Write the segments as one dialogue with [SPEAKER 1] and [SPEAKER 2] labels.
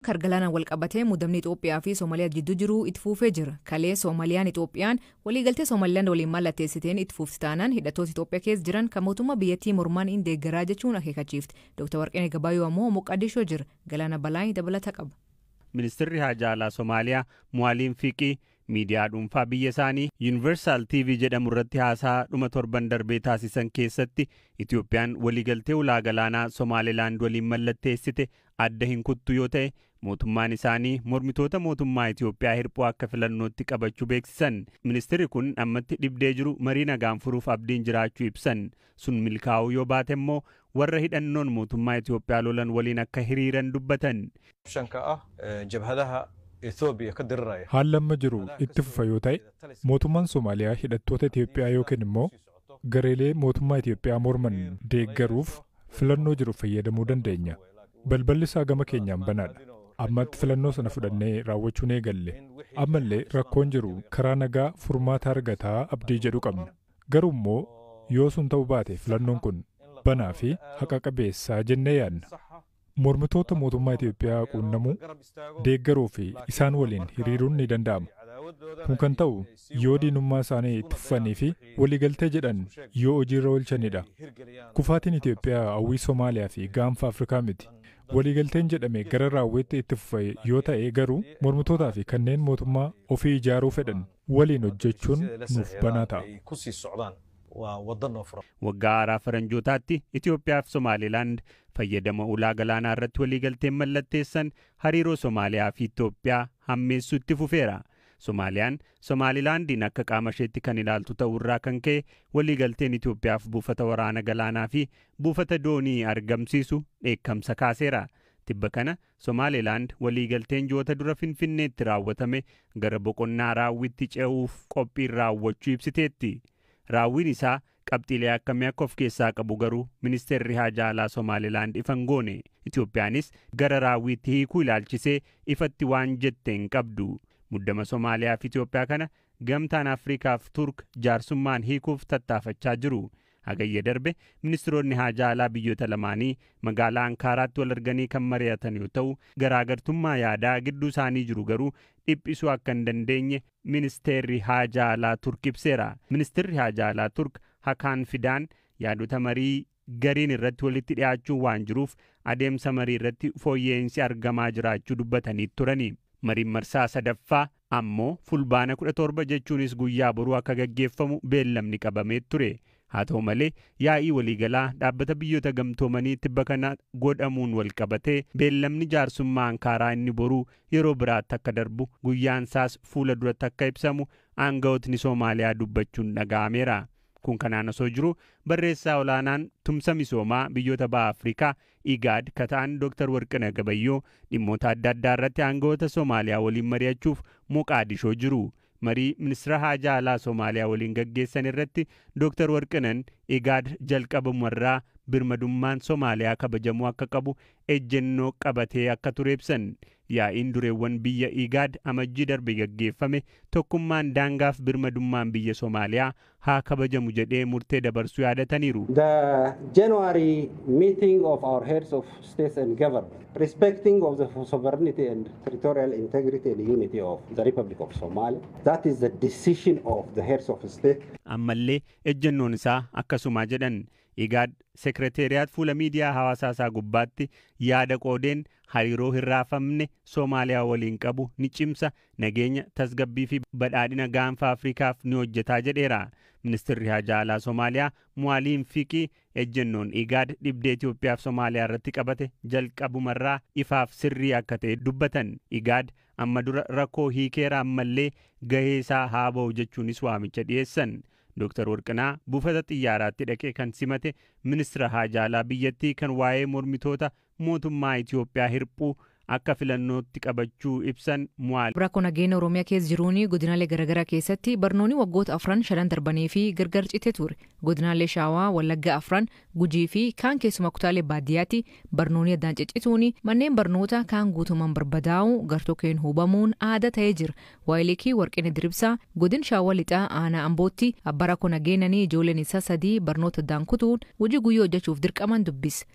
[SPEAKER 1] Kargalaana wal qabatee muddamni Itoophiyaa fi Soomaaliyaa jidduu jiru itti fufee jira. Kalee Soomaaliyaan Itoophiyaan waliigaltee Soomaaliyaan waliin mallatteessiteen itti fufti taanaan hidhattoota Itoophiyaa keessa jiran kan mootummaa biyyattii mormaan hin deeggaraa jechuun akeekachiifte. Dr. Warqinee Gabaayoo ammoo Moqaadishoo jira. Galaana Balaayi dabalata qaba.
[SPEAKER 2] Ministeerri Haajaa Alaa Soomaaliyaa Muwaaliin Fiqii miidiyaa dhuunfaa biyya isaanii Universal TV jedhamu irratti haasaa dhuma torban darbee taasisan keessatti Itoophiyaan waliigaltee ulaa galaanaa Somaalilaand waliin mallatteessite adda hin kuttu yoo ta'e mootummaan isaanii mormitoota mootummaa Itoophiyaa hirphuu akka filannootti qabachuu beeksisan. Ministeerri kun ammatti dhibdee jiru marii nagaan furuuf abdiin jiraachuu ibsan. Sun milkaa'uu yoo baate immoo warra hidhannoon mootummaa Itoophiyaa lolan waliin akka hiriiran dubbatan.
[SPEAKER 3] Haala amma jiru itti fufa yoo ta'e mootummaan Soomaaliyaa hidhattoota Itoophiyaa yookiin immoo gareelee mootummaa Itoophiyaa morman deeggaruuf filannoo jiru fayyadamuu dandeenya. Balballi isaa gama keenyaan banaadha. Ammatti filannoo sana fudhannee raawwachuun eegalle. Ammallee rakkoon jiru karaa nagaa furmaata argataa abdii jedhu qabna. Garuu immoo yoo sun ta'uu baate filannoon kun banaa fi haqa qabeessaa jennee yaadna. Mormitoota mootummaa Itoophiyaa quunnamuu deeggaruu fi isaan waliin hiriiruun ni danda'ama. Kun kan ta'u yoo diinummaa isaanii itti fufanii fi waliigaltee jedhan yoo hojiirra oolchanidha. Kufaatiin Itoophiyaa hawwii Soomaaliyaa fi gaanfa Afrikaa miti. Waliigalteen jedhame gara raawwiitti itti fufa yoo ta'e garuu mormitootaa fi kanneen mootummaa ofii ijaaruu fedhan waliin hojjechuun nuuf banaa ta'a.
[SPEAKER 2] Waggaa haaraa faranjootaatti Itoophiyaa fi Somaalilaand fayyadama ulaa galaanaa irratti waliigalteen mallatteessan hariiroo Somaaliyaa fi Itoophiyaa hammeessuu itti fufeera. Soomaaliyaan Somaalilaandiin akka qaama isheetti kan ilaaltu ta'urraa kan ka'e waliigalteen Itoophiyaaf buufata waraana galaanaa fi buufata doonii argamsiisu dheekkamsa kaaseera. Tibba kana Somaalilaand waliigalteen ji'oota dura Finfinneetti raawwatame gara boqonnaa raawwitti ce'uuf qophiin raawwachuu ibsiteetti. Raawwiin isaa qabxiilee akkamii akka of keessaa qabu garuu ministeerri Haajaa Alaa Somaalilaand ifan goone. Itoophiyaanis gara raawwiitti hiikuu ilaalchisee ifatti waan jette hin qabdu. Muddama Soomaaliyaa fi Itoophiyaa kana gamtaan Afrikaa fi Turk jaarsummaan hiikuuf tattaafachaa jiru. Hagayya darbe ministeeronni Haajaa Alaa biyyoota lamaanii magaalaa Ankaaraatti wal arganii kan mari'atan yoo ta'u garaagartummaa yaadaa gidduu isaanii jiru garuu dhiphisuu akka hin dandeenye ministeerri Haajaa Alaa Turk ibseera. Ministeerri Haajaa Alaa Turk Hakaan Fidaan yaadota marii gariin irratti walitti dhi'aachuun waan jiruuf adeemsa marii irratti fooyya'insi argamaa jiraachuu dubbatanii turani. Mariin marsaa sadaffaa ammoo fulbaana 17 jechuunis guyyaa boruu akka gaggeeffamu beellamni qabamee ture. Haa ta'u malee yaa'ii waliigalaa dhaabbata biyyoota gamtoomanii tibba kana godhamuun wal qabatee beellamni jaarsummaa Ankaaraa inni boruu yeroo biraatti akka darbu guyyaan isaas fuula duratti akka ibsamu aangawootni Soomaaliyaa dubbachuun dhaga'ameera. Kun kanaan osoo jiru barreessaa olaanaan tumsa misoomaa biyyoota baha Afrikaa IGAD kataan Dr. Warqinee Gabayyoo dhimmoota adda addaa irratti aangawoota Soomaaliyaa waliin mari'achuuf Moqaadishoo jiru. Marii ministeera Haajaa Alaa Soomaaliyaa waliin gaggeessan irratti Dr. Warqineen IGAD jalqabumarraa birmadummaan Soomaaliyaa kabajamuu akka qabu ejjennoo qabatee akka ture ibsan. Yaa'iin dureewwan biyya IGAD amajjii darbe gaggeeffame tokkummaan daangaaf birmadummaan biyya Soomaaliyaa haa kabajamu jedhee murtee dabarsuu yaadataniiru.
[SPEAKER 4] The January meeting of our heads of states and government respecting of the sovereignty and territorial integrity and unity of the Republic of Somalia. That is the decision of the heads of state.
[SPEAKER 2] Ammallee ejjennoon isaa akkasuma jedhan. IGAD sekretariyaat fuula miidiyaa hawaasaa isaa gubbaatti yaada qoodeen hariiroo hin raafamne Soomaaliyaa waliin qabu ni cimsa, nageenya tasgabbii fi badhaadhina gaanfa Afrikaaf ni hojjetaa jedheera. Ministeerri Haajaa Alaa Soomaaliyaa Muwaaliin Fiqii ejjennoon IGAD dhibdee Itoophiyaa fi Soomaaliyaa irratti qabate jalqabumarraa ifaaf sirrii akka ta'e dubbatan. IGAD amma dura rakkoo hiikeera ammallee gahee isaa haa ba'u jechuunis waamicha dhiyeessan. Dr. Warqinaa buufata xiyyaaraatti dhaqee kan simate ministeera Haajaa Alaa biyyattii kan waa'ee mormitoota mootummaa Itoophiyaa hirphuu akka filannootti qabachuu ibsan Muwaaliin.
[SPEAKER 1] Rakkoo nageenya Oromiyaa keessa jiruun godinaalee garaagaraa keessatti barnoonni waggoota 4 darbanii fi gargar citee ture. Godinaalee Shaawaa, Wallagga 4, Gujii fi kaan keessumaa kutaalee baadiyyaatti barnoonni addaan ciccituun manneen barnoota kaan guutumaan barbadaa'u gartokkeen hubamuun aadaa ta'ee jira. Waayilikii Warqinee Diribsaa godin Shaawaa lixaa aanaa Ambootti abba rakkoo nageenyanii ijoolleen isaa 3 barnoota addaan kutuun hojii guyyoo hojjechuuf dirqaman dubbise.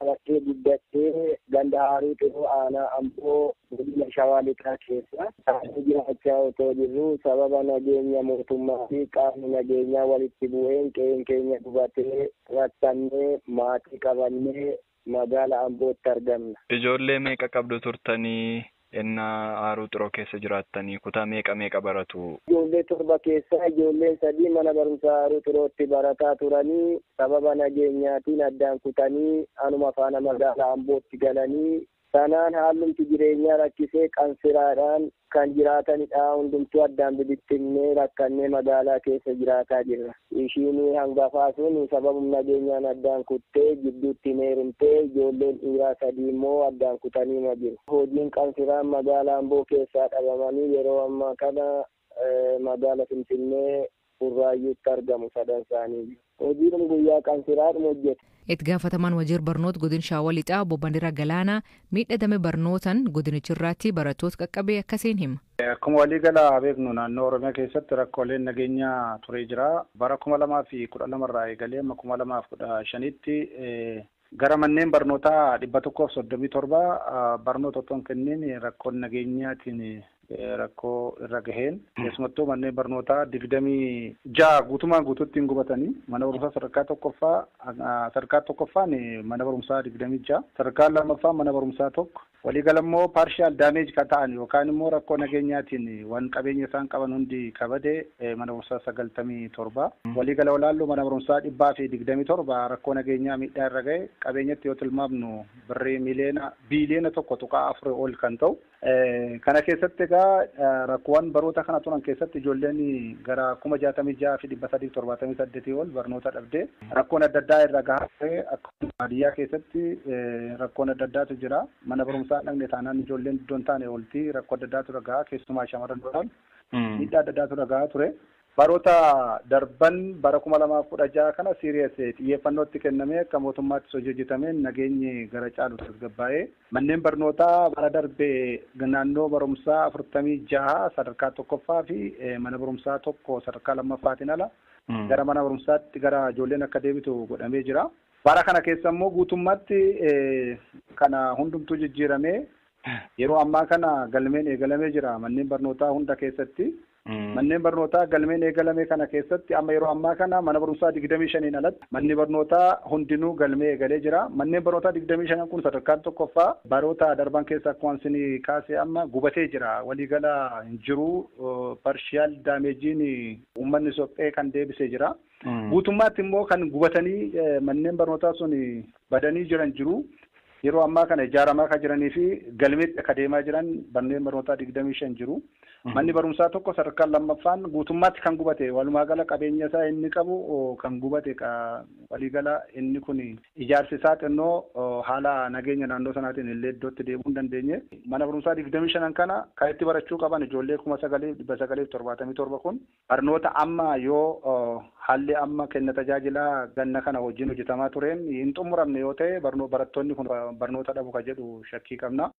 [SPEAKER 5] dhawattee guddattee ganda Haaruu Xiroo aanaa Amboo godina Shawaa Lixaa keessa taa'ee jiraachaa otoo jirru sababa nageenya mootummaa fi qaamni nageenyaa walitti bu'een qe'een keenya gubatee rakkannee maatii qabannee magaala Ambootti argamna.
[SPEAKER 6] Ijoollee meeqa qabdu turtanii inna Haaruu Xiroo keessa jiraattanii kutaa meeqa baratu?
[SPEAKER 5] Ijoollee 7 keessaa ijoolleen 3 mana barumsaa Haaruu Xirootti barataa turanii sababa nageenyaatiin addaan kutanii anuma faana magaala Ambootti galanii sanaan haalumti jireenyaa rakkisee qansiraadhaan kan jiraatanidha. Hundumtuu addaan bibittinnee rakkannee magaalaa keessa jiraataa jirra. Ishiin hangafaa sun sababum nageenyaan addaan kuttee gidduutti heerumtee ijoolleen dhiiraa 3 immoo addaan kutanii jiru. Hojiin qansiraan magaalaa Amboo keessaa dhabamanii yeroo ammaa kana magaala Finfinnee Burraayyuutti argamu 3 isaanii. Hojiin guyyaa qansiraadhuma hojjeta.
[SPEAKER 1] Itti gaafatamaan waajjira barnoota godina Shawaa Lixaa obbo Bandiraa Galaanaa miidhame barnootaan godinichirraatti barattoota qaqqabee akkasiin hima.
[SPEAKER 7] Akkuma waliigala beeknu naannoo Oromiyaa keessatti rakkooleen nageenyaa turee jira. Bara 2012 irraa eegalee 2015tti gara manneen barnootaa 137 barnoota otoo hin kenniin rakkoon nageenyaatiin rakkoo irra gaheen keessumattuu manneen barnootaa 26 guutumaan guutuutti hin gubatanii mana barumsaa sadarkaa tokkoffaan mana barumsaa 26 sadarkaa lammaffaan mana barumsaa 1 waliigala immoo partial damage kan ta'an yookaan immoo rakkoo nageenyaatiin waan qabeenya isaan qaban hundi kabade mana barumsaa 97 waliigala olaalloo mana barumsaa 127 rakkoo nageenyaa miidhaa irra gahe qabeenyatti yoo tilmaamnu birrii biiliyoona 1.4 ol kan ta'u kana keessatti rakkoowwan baroota kana turan keessatti ijoolleen gara 66,378 ol barnoota dhabdee rakkoon adda addaa irra gahaa akkuma baadiyyaa keessatti rakkoon adda addaatu jira mana barumsaa dhaqne taanaan ijoolleen iddoon taane olti rakkoo adda addaatu irra gahaa keessumaa shamarran doonaan miidhaa adda addaatu irra gahaa ture. Baroota darban bara 2016 kana siiriyees xiyyeeffannootti kennamee akka mootummaatti hojjetameen nageenyi gara caalu tasgabbaa'ee manneen barnootaa bara darbee naannoo barumsaa 46 sadarkaa tokkoffaa fi mana barumsaa 1 sadarkaa lammaffaatiin ala gara mana barumsaatti gara ijoolleen akka deebitu godhamee jira. Bara kana keessa immoo guutummaatti kana hundumtuu jijjiiramee yeroo ammaa kana galmeen eegalamee jira manneen barnootaa hunda keessatti. Manneen barnootaa galmeen eegalame kana keessatti amma yeroo ammaa kana mana barumsaa 25 alatti manni barnootaa hundinuu galmee eegalee jira. Manneen barnootaa 25 kun sadarkaa tokkoffaa baroota darban keessa akkuma isin kaasee amma gubatee jira. Waliigala hin jiru partial daameejiin uummanni sophee kan deebisee jira. Guutummaatti immoo kan gubatanii manneen barnootaa sun badanii jiran jiru. Yeroo ammaa kana ijaaramaa kan jiranii fi galmeetti akka deemaa jiran manneen barnootaa 25 jiru. Manni barumsaa 1 sadarkaa lammaffaan guutummaatti kan gubate walumaa gala qabeenya isaa inni qabu kan gubate waliigala inni kun ijaarsi isaa xinnoo haala nageenya naannoo sanaatiin illee iddootti deemuu hin dandeenye. Mana barumsaa 25 kana kan itti barachuu qaban ijoollee 9,977 kun barnoota amma yoo haalli amma kenna tajaajilaa ganna kana wajjin hojjetamaa tureen hin xumuramne yoo ta'e barattoonni kun barnoota dhabu kan jedhu shakkii qabna.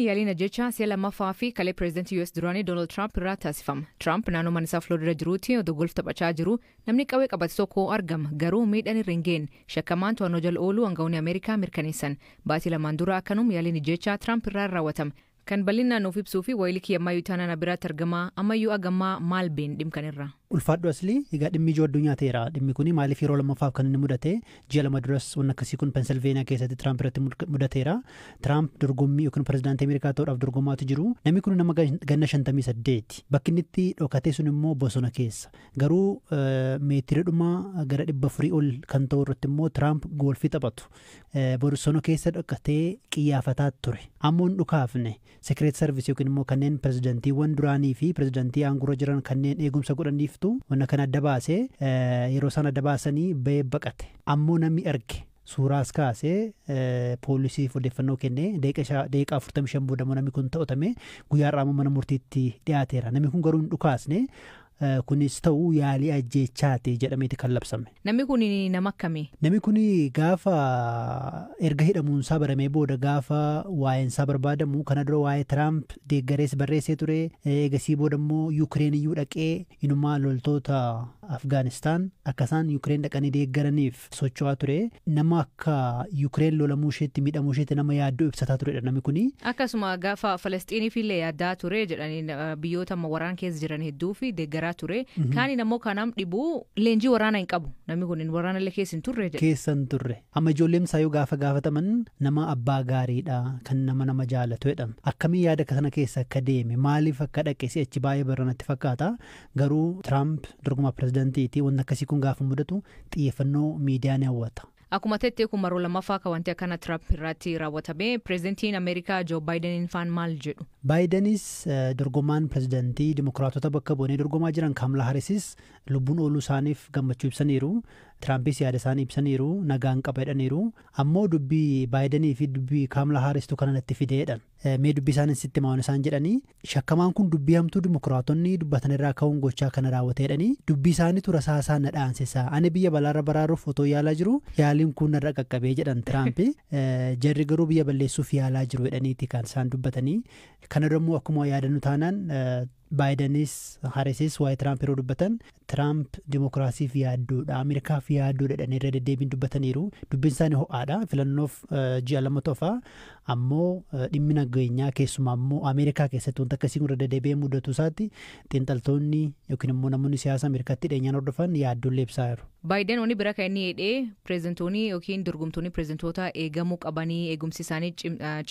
[SPEAKER 1] Yaaliin ajecha si'a lammaffaa fi kalee pireezidantii US duraanii Donald Trump irraa taasifama. Trump naannoo mana isaa Florida jiruutti odoo golf taphachaa jiru namni qawwee qabate tokko argama garuu miidhaan irra hin geenye shakkamaan to'annoo jala ooluu aangawoonni Ameerikaa mirkaneessan. Baatii lamaan dura akkanum yaaliin ajecha Trump irraa raawwatame. Kan bal'inaan nuuf ibsuu fi waayilii kiyammaa yuutaanaan biraatti argamaa ammayyuu agammaa maal been dhimkanirra.
[SPEAKER 8] Ulfaadhu aslii egaa dhimmi ijoo addunyaa ta'eera. Dhimmi kun maaliif yeroo lamaffaaf kan inni mudate ji'a lama duras waan akkasii kun Pennsylvania keessatti Trump irratti mudateera. Trump dorgommii yookiin pirezidaantii Ameerikaa ta'uudhaaf dorgomaatu jiru. Namni kun nama ganna 58. Bakki inni itti dhokatee sun immoo bosona keessa. Garuu meetiridhuma gara 400 ol kan ta'u irratti immoo Trump goolfii taphatu. Bosona keessa dhokatee qiyyaafataa ture. Ammoo hin dhukaafne. Secret Service yookiin immoo kanneen pirezidaantiiwwan duraanii fi pirezidaantii aangoo jiran kanneen eegumsa godhaniif wanna kan adda baasee yeroo sana adda baasanii ba'ee baqate ammoo namni arge suuraas kaasee poolisiif odeeffannoo kennee daqiiqaa 45 booda namni kun to'atame guyyaa irraa mana murtiitti dhiyaateera. Namni kun garuu hin dhukaasne kunis ta'uu yaalii ajjechaati jedhameeti kan labsame.
[SPEAKER 1] Namni kun nama akkamii?
[SPEAKER 8] Namni kun gaafa erga hidhamuunsaa baramee booda gaafa waa'eensaa barbaadamu kana dura waa'ee Tiraamp deeggarees barreessee ture. Eegasii booda immoo Yuukireen iyyuu dhaqee inumaa loltoota Afgaanistaan akka isaan Yuukireen dhaqanii deeggaraniif socho'aa ture. Nama akka Yuukireen lolamuu isheetti miidhamuu isheetti nama yaaddoo ibsataa turedha namni kun.
[SPEAKER 1] Akkasuma gaafa Falastiiniif illee yaaddaa ture jedhanii biyyoota waraan keessa jiran hedduu fi deeggaraa ture. Kaani namoo kanam dhibuu leenjii waraana hin qabu. Namni kun waraana illee keessa hin turre jedhe.
[SPEAKER 8] Keessa hin turre. Amma ijoolleen isaa yoo gaafa gaafataman nama abbaa gaariidha kan nama jaalatu jedhama. Akkamii yaada kana keessa akka deeme maaliif akka dhaqe si'achi baay'ee baranatti fakkaata. Garuu Tiraamp dorgomaa pirezidaantiiti wanti akkasii kun gaafa mudatu xiyyeeffannoo miidiyaa ni hawwata.
[SPEAKER 1] Akkuma tettee kun maroo lammaffaa kan wanti akkana Tiraamp irratti raawwatame pirezidantiin Ameerikaa Joo Baayidaniin faan maal jedhu.
[SPEAKER 8] Baayidanis dorgomaan pirezidantii dimokiraatota bakka bu'anii dorgomaa jiran Kaamlaa Harisis lubbuun ooluu isaaniif gammachuu ibsaniiru. Tiraampis yaada isaanii ibsaniiru nagaan qaba jedhaniiru. Ammoo dubbii Baayidanii fi dubbii Kaamlaa Haristu kana natti fideedhan. Mee dubbii isaanii sitti maa'uun isaan jedhanii shakkamaan kun dubbii hamtuu dimokiraatonni dubbatan irraa ka'uun gochaa kana raawwateedhanii dubbii isaaniitu rasaasaan na dhaansisa. Ani biyya balaarra baraaruuf otoo yaalaa jiru yaaliin kun narra qaqqabee jedhan Tiraampi. Jarri garuu biyya balleessuuf yaalaa jiru jedhaniiti kan isaan dubbatanii. Kana immoo akkuma yaadannu taanaan Baayidanis Harisis waa'ee Tiraamp yeroo dubbatan Tiraamp dimokiraasiif yaaddoodha Ameerikaaf yaaddoodha jedhanii irra deddeebiin dubbataniiru. Dubbiin isaanii ho'aadha filannoof ji'a lama tofaa ammoo dhimmi nageenyaa keessumaa ammoo Ameerikaa keessatti wanta akkasii irra deddeebi'ee mudatu isaatti xiinxaltoonni yookiin immoo namoonni siyaasa Ameerikaatti dhiyeenyaan hordofan yaaddoollee ibsaa jiru.
[SPEAKER 1] Baayiden wani bira kan inni hidhee pirezidantoonni yookiin dorgomtoonni pirezidantoota eegamuu qabanii eegumsi isaanii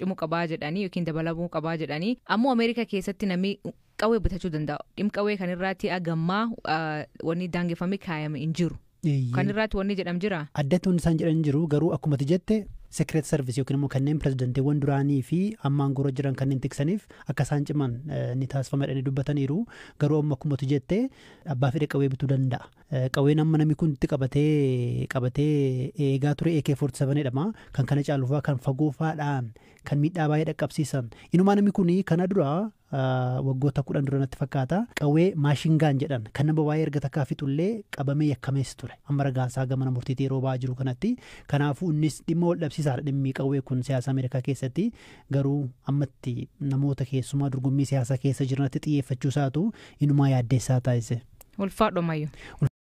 [SPEAKER 1] cimuu qabaa jedhanii yookiin dabalamuu qabaa jedhanii ammoo Ameerikaa keessatti namni qawwee bitachuu danda'u. Dhimma qawwee kan irratti agammaa wanni daangeffamee kaayame hin jiru. Kan irratti wanni jedham jira.
[SPEAKER 8] Addatti wanni isaan jedhan jiru garuu akkuma jette Secret Service yookiin immoo kanneen pirezidantiiwwan duraanii fi ammaan gora jiran kanneen tiksaniif akka isaan ciman ni taasifama jedhanii dubbataniiru. Garuu amma akkuma jette abbaa fedhe qawwee bituu danda'a. Qawween amma namni kun itti qabatee eegaa ture AK-47 jedhama. Kan kana caaluufaa kan fagoofaadhaan kan miidhaa baay'ee dhaqqabsiisan. Inumaa namni kun kana dura waggoota 10 dura natti fakkaata qawwee maashingaan jedhan kan nama baay'ee erga takkaa fixullee qabamee yakkamees ture amma ragaasaa gama murtiitii yeroo ba'aa jiru kanatti. Kanaafuu innis dhimma wal dhabsiisaadha dhimmi qawwee kun siyaasa Ameerikaa keessatti garuu ammatti namoota keessumaa dorgommii siyaasaa keessa jiranatti xiyyeeffachuu isaatu inumaa yaaddeessaa taasise.
[SPEAKER 1] Ulfaadho mayyuu.